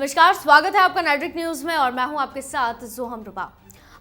नमस्कार, स्वागत है आपका नेटवर्क न्यूज में और मैं हूं आपके साथ जोहम रुबा।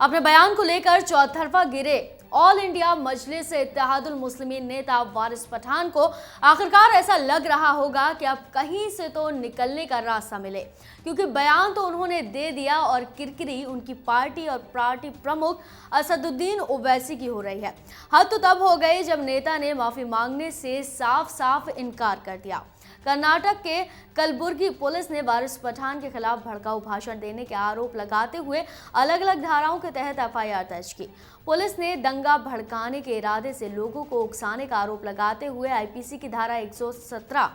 अपने बयान को लेकर चौतरफा गिरे ऑल इंडिया मजलिस इत्तेहादुल मुस्लिमीन नेता वारिस पठान को आखिरकार ऐसा लग रहा होगा कि अब कहीं से तो निकलने का रास्ता मिले, क्योंकि बयान तो उन्होंने दे दिया और किरकिरी उनकी पार्टी और पार्टी प्रमुख असदुद्दीन ओवैसी की हो रही है। हद तो तब हो गई जब नेता ने माफी मांगने से साफ साफ इनकार कर दिया। कर्नाटक के कलबुर्गी पुलिस ने वारिस पठान के खिलाफ भड़काऊ भाषण देने के आरोप लगाते हुए अलग अलग धाराओं के तहत एफआईआर दर्ज की। पुलिस ने दंगा भड़काने के इरादे से लोगों को उकसाने का आरोप लगाते हुए आईपीसी की धारा 117,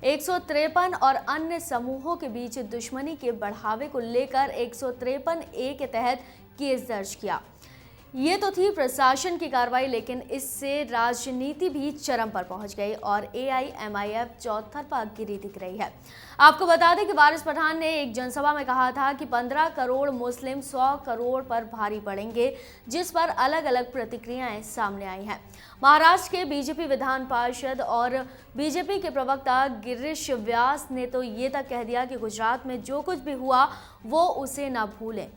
153 और अन्य समूहों के बीच दुश्मनी के बढ़ावे को लेकर 153A के तहत केस दर्ज किया। ये तो थी प्रशासन की कार्रवाई, लेकिन इससे राजनीति भी चरम पर पहुंच गई और एआईएमआईएम चौतरफा गिरी दिख रही है। आपको बता दें कि वारिस पठान ने एक जनसभा में कहा था कि 15 करोड़ मुस्लिम 100 करोड़ पर भारी पड़ेंगे, जिस पर अलग अलग प्रतिक्रियाएं सामने आई हैं। महाराष्ट्र के बीजेपी विधान पार्षद और बीजेपी के प्रवक्ता गिरीश व्यास ने तो ये तक कह दिया कि गुजरात में जो कुछ भी हुआ वो उसे ना भूलें।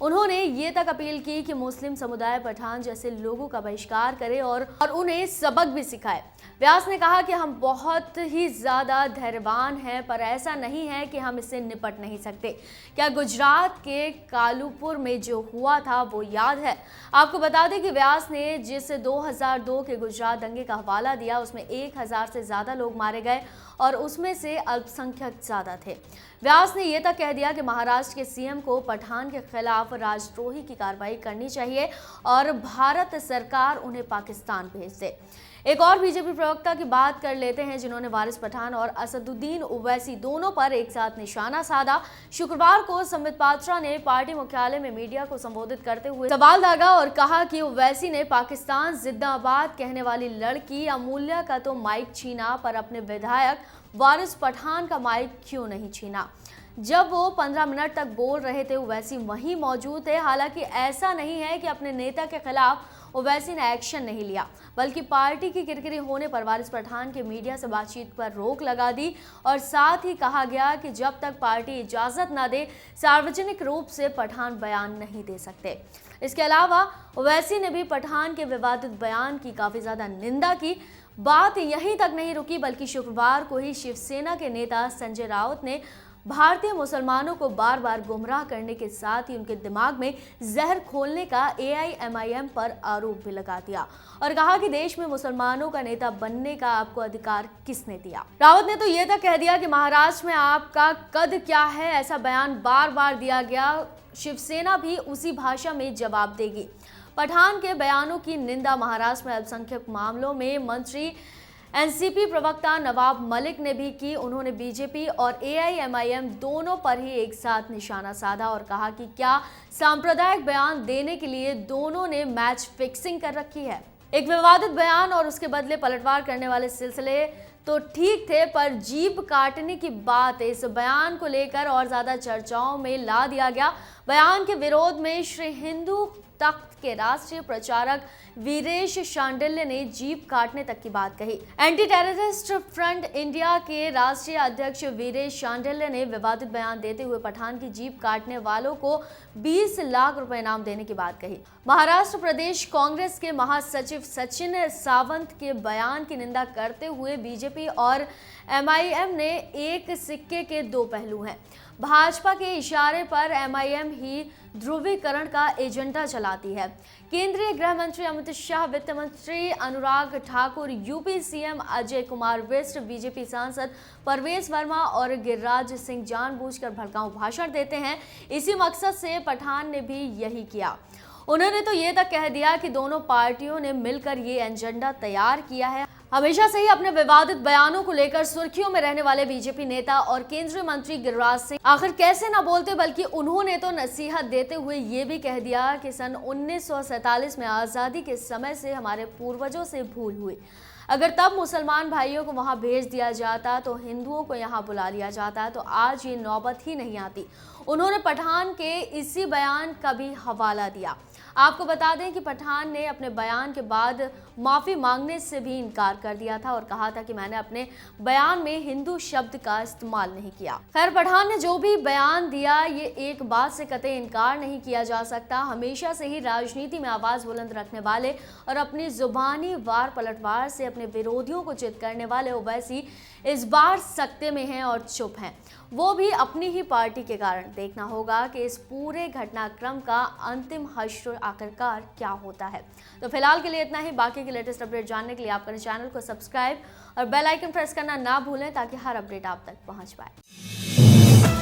उन्होंने ये तक अपील की कि मुस्लिम समुदाय पठान जैसे लोगों का बहिष्कार करे और उन्हें सबक भी सिखाए। व्यास ने कहा कि हम बहुत ही ज्यादा धैर्यवान हैं, पर ऐसा नहीं है कि हम इससे निपट नहीं सकते। क्या गुजरात के कालूपुर में जो हुआ था वो याद है? आपको बता दें कि व्यास ने जिस 2002 के गुजरात दंगे का हवाला दिया, उसमें 1000 से ज्यादा लोग मारे गए और उसमें से अल्पसंख्यक ज्यादा थे। व्यास ने यह तक कह दिया कि महाराष्ट्र के सीएम को पठान के खिलाफ राजद्रोही की कार्रवाई करनी चाहिए और भारत सरकार उन्हें पाकिस्तान भेज दे। एक और बीजेपी प्रवक्ता की बात कर लेते हैं, जिन्होंने वारिस पठान और असदुद्दीन ओवैसी दोनों पर एक साथ निशाना साधा। शुक्रवार को संबित पात्रा ने पार्टी मुख्यालय में मीडिया को संबोधित करते हुए सवाल दागा और कहा कि ओवैसी ने पाकिस्तान जिंदाबाद कहने वाली लड़की अमूल्या का तो माइक छीना, पर अपने विधायक वारिस पठान का माइक क्यों नहीं छीना? जब वो 15 मिनट तक बोल रहे थे, ओवैसी वहीं मौजूद थे। हालांकि ऐसा नहीं है कि अपने नेता के खिलाफ ओवैसी ने एक्शन नहीं लिया, बल्कि पार्टी की किरकिरी होने पर वारिस पठान के मीडिया से बातचीत पर रोक लगा दी और साथ ही कहा गया कि जब तक पार्टी इजाजत न दे, सार्वजनिक रूप से पठान बयान नहीं दे सकते। इसके अलावा ओवैसी ने भी पठान के विवादित बयान की काफी ज्यादा निंदा की। बात यहीं तक नहीं रुकी, बल्कि शुक्रवार को ही शिवसेना के नेता संजय राउत ने भारतीय मुसलमानों को बार बार गुमराह करने के साथ ही उनके दिमाग में जहर खोलने का एआईएमआईएम पर आरोप भी लगा दिया और कहा कि देश में मुसलमानों का नेता बनने का आपको अधिकार किसने दिया। रावत ने तो ये तक कह दिया कि महाराष्ट्र में आपका कद क्या है, ऐसा बयान बार बार दिया गया, शिवसेना भी उसी भाषा में जवाब देगी। पठान के बयानों की निंदा महाराष्ट्र में अल्पसंख्यक मामलों में मंत्री एनसीपी प्रवक्ता नवाब मलिक ने भी की। उन्होंने बीजेपी और एआईएमआईएम दोनों पर ही एक साथ निशाना साधा और कहा कि क्या सांप्रदायिक बयान देने के लिए दोनों ने मैच फिक्सिंग कर रखी है। एक विवादित बयान और उसके बदले पलटवार करने वाले सिलसिले तो ठीक थे, पर जीभ काटने की बात इस बयान को लेकर और ज्यादा चर्चाओं में ला दिया गया। बयान के विरोध में श्री हिंदू तख्त के राष्ट्रीय प्रचारक वीरेश शांडिल्य ने जीभ काटने तक की बात कही। एंटी टेररिस्ट फ्रंट इंडिया के राष्ट्रीय अध्यक्ष वीरेश शांडिल्य ने विवादित बयान देते हुए पठान की जीभ काटने वालों को 20 लाख रुपए इनाम देने की बात कही। महाराष्ट्र प्रदेश कांग्रेस के महासचिव सचिन सावंत के बयान की निंदा करते हुए बीजेपी और एमआईएम ने एक सिक्के के दो पहलू हैं। भाजपा के इशारे पर एमआईएम ही ध्रुवीकरण का एजेंडा चलाती है। केंद्रीय गृह मंत्री अमित शाह, वित्त मंत्री Anurag Thakur, UP CM Ajay Kumar Bisht, BJP सांसद परवेश वर्मा और गिरिराज सिंह जानबूझकर भड़काऊ भाषण देते हैं। इसी मकसद से पठान ने भी यही किया। उन्होंने तो ये तक कह दिया कि दोनों पार्टियों ने मिलकर ये एजेंडा तैयार किया है। हमेशा से ही अपने विवादित बयानों को लेकर सुर्खियों में रहने वाले बीजेपी नेता और केंद्रीय मंत्री गिरिराज सिंह आखिर कैसे ना बोलते, बल्कि उन्होंने तो नसीहत देते हुए ये भी कह दिया कि सन 1947 में आज़ादी के समय से हमारे पूर्वजों से भूल हुई। अगर तब मुसलमान भाइयों को वहां भेज दिया जाता तो हिंदुओं को यहां बुला लिया जाता, तो आज ये नौबत ही नहीं आती। उन्होंने पठान के इसी बयान का भी हवाला दिया। आपको बता दें कि पठान ने अपने बयान के बाद माफी मांगने से भी इनकार कर दिया था और कहा था कि मैंने अपने बयान में हिंदू शब्द का इस्तेमाल नहीं किया। खैर, पठान ने जो भी बयान दिया, ये एक बात से कतई इनकार नहीं किया जा सकता, हमेशा से ही राजनीति में आवाज बुलंद रखने वाले और अपनी जुबानी वार पलटवार से अपने विरोधियों को चित करने वाले ओवैसी इस बार सकते में हैं और चुप हैं, वो भी अपनी ही पार्टी के कारण। देखना होगा कि इस पूरे घटनाक्रम का अंतिम हश्र आखिरकार क्या होता है। तो फिलहाल के लिए इतना ही। बाकी की लेटेस्ट अपडेट जानने के लिए आप अपने चैनल को सब्सक्राइब और बेल आइकन प्रेस करना ना भूलें ताकि हर अपडेट आप तक पहुंच पाए।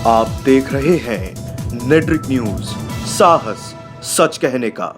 आप देख रहे हैं नेट्रिक न्यूज, साहस सच कहने का।